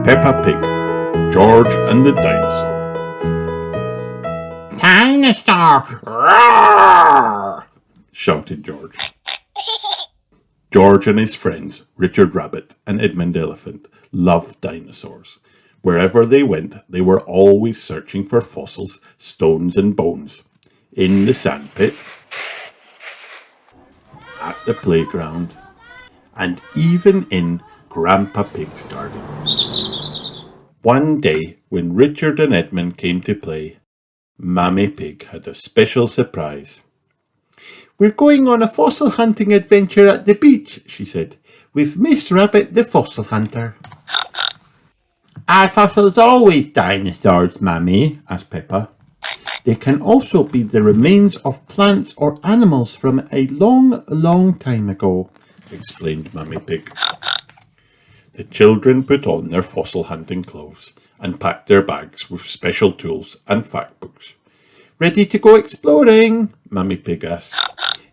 Peppa Pig, George and the Dinosaur. Dinosaur! Roar! Shouted George. George and his friends, Richard Rabbit and Edmund Elephant, loved dinosaurs. Wherever they went, they were always searching for fossils, stones and bones. In the sandpit, at the playground, and even in Grandpa Pig's garden. One day, when Richard and Edmund came to play, Mammy Pig had a special surprise. "We're going on a fossil hunting adventure at the beach," she said, "with Miss Rabbit the fossil hunter." "Are fossils always dinosaurs, Mammy?" asked Peppa. "They can also be the remains of plants or animals from a long, long time ago," explained Mammy Pig. The children put on their fossil hunting clothes and packed their bags with special tools and fact books. "Ready to go exploring?" Mammy Pig asked.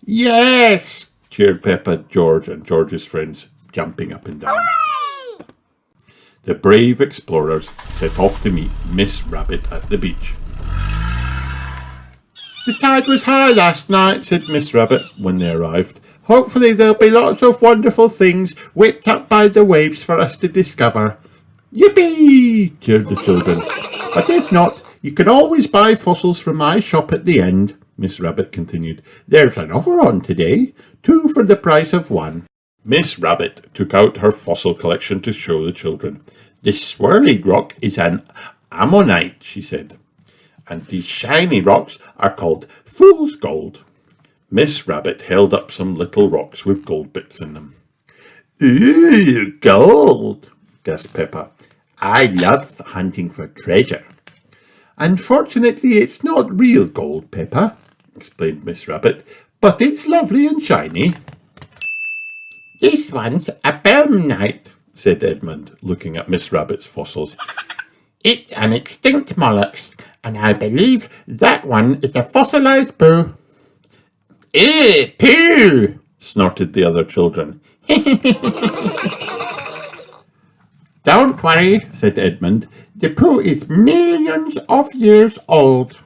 "Yes!" cheered Peppa, George and George's friends, jumping up and down. Hooray! The brave explorers set off to meet Miss Rabbit at the beach. "The tide was high last night," said Miss Rabbit when they arrived. "Hopefully there'll be lots of wonderful things whipped up by the waves for us to discover." "Yippee!" cheered the children. "But if not, you can always buy fossils from my shop at the end," Miss Rabbit continued. "There's an offer on today, 2 for the price of 1. Miss Rabbit took out her fossil collection to show the children. "This swirly rock is an ammonite," she said, "and these shiny rocks are called fool's gold." Miss Rabbit held up some little rocks with gold bits in them. "Ooh, gold!" gasped Peppa. "I love hunting for treasure." "Unfortunately, it's not real gold, Peppa," explained Miss Rabbit, "but it's lovely and shiny." "This one's a belemnite," said Edmund, looking at Miss Rabbit's fossils. "It's an extinct mollusk, and I believe that one is a fossilized poo." "Eh, poo!" snorted the other children. "Don't worry," said Edmund. "The poo is millions of years old."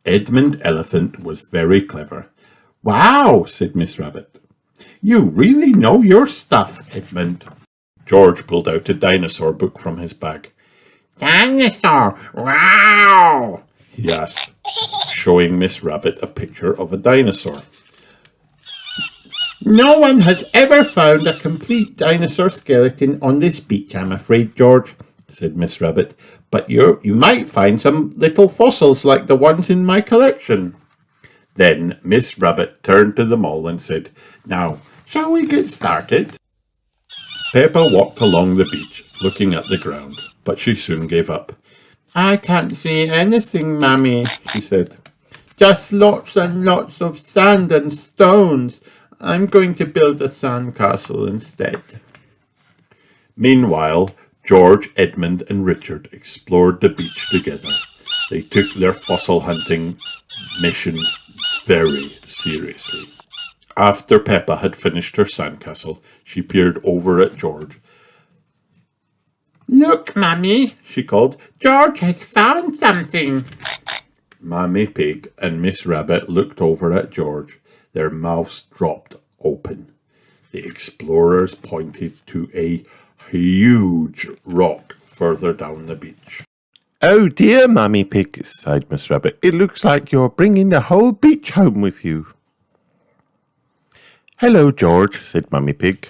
Edmund Elephant was very clever. "Wow," said Miss Rabbit. "You really know your stuff, Edmund." George pulled out a dinosaur book from his bag. "Dinosaur! Wow!" he asked, showing Miss Rabbit a picture of a dinosaur. "No one has ever found a complete dinosaur skeleton on this beach, I'm afraid, George," said Miss Rabbit. "But you might find some little fossils like the ones in my collection." Then Miss Rabbit turned to them all and said, "Now, shall we get started?" Peppa walked along the beach, looking at the ground, but she soon gave up. "I can't see anything, Mammy," she said. "Just lots and lots of sand and stones. I'm going to build a sandcastle instead." Meanwhile, George, Edmund and Richard explored the beach together. They took their fossil hunting mission very seriously. After Peppa had finished her sandcastle, she peered over at George. "Look, Mummy," she called. "George has found something." Mammy Pig and Miss Rabbit looked over at George. Their mouths dropped open. The explorers pointed to a huge rock further down the beach. "Oh dear, Mammy Pig," sighed Miss Rabbit. "It looks like you're bringing the whole beach home with you." "Hello, George," said Mammy Pig.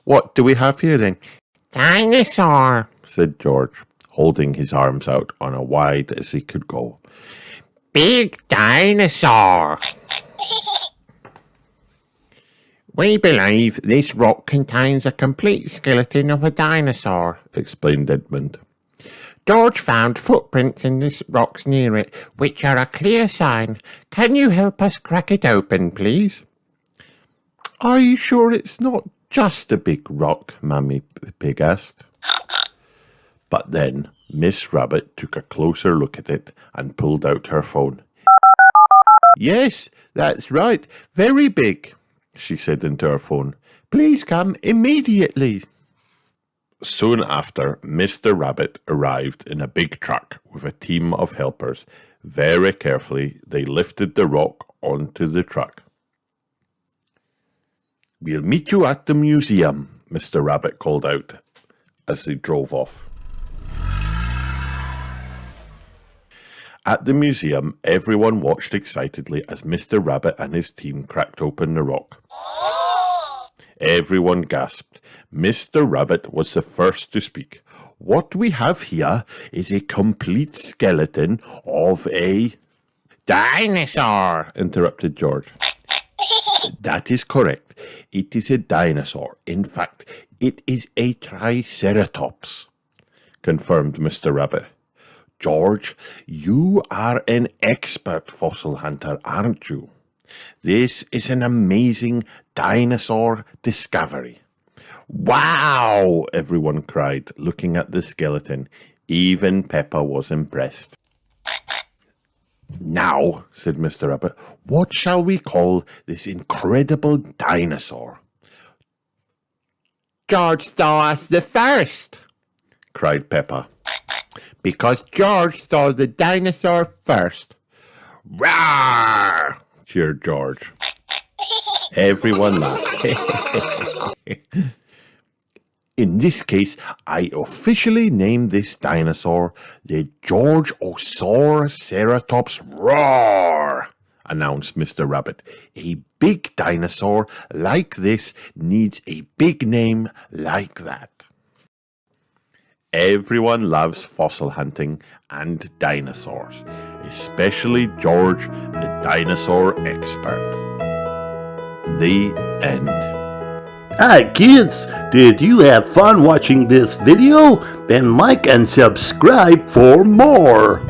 "What do we have here then?" Dinosaur! said George, holding his arms out on as wide as he could go. Big dinosaur! "We believe this rock contains a complete skeleton of a dinosaur," explained Edmund. "George found footprints in the rocks near it, which are a clear sign. Can you help us crack it open, please?" "Are you sure it's not just a big rock?" Mammy Pig asked. But then Miss Rabbit took a closer look at it and pulled out her phone. "Yes, that's right. Very big," she said into her phone. "Please come immediately." Soon after, Mr. Rabbit arrived in a big truck with a team of helpers. Very carefully, they lifted the rock onto the truck. "We'll meet you at the museum," Mr. Rabbit called out as they drove off. At the museum, everyone watched excitedly as Mr. Rabbit and his team cracked open the rock. Everyone gasped. Mr. Rabbit was the first to speak. "What we have here is a complete skeleton of a—" Dinosaur! interrupted George. "That is correct. It is a dinosaur. In fact, it is a triceratops," confirmed Mr. Rabbit. "George, you are an expert fossil hunter, aren't you? This is an amazing dinosaur discovery." "Wow!" everyone cried, looking at the skeleton. Even Peppa was impressed. "Now," said Mr. Rabbit, "what shall we call this incredible dinosaur?" George saw us the first, cried Peppa. because George saw the dinosaur first. "Roar!" cheered George. Everyone laughed. "In this case, I officially name this dinosaur the George-osaur-ceratops Roar," announced Mr. Rabbit. "A big dinosaur like this needs a big name like that." Everyone loves fossil hunting and dinosaurs, especially George, the dinosaur expert. The end. Hi kids, did you have fun watching this video? Then like and subscribe for more.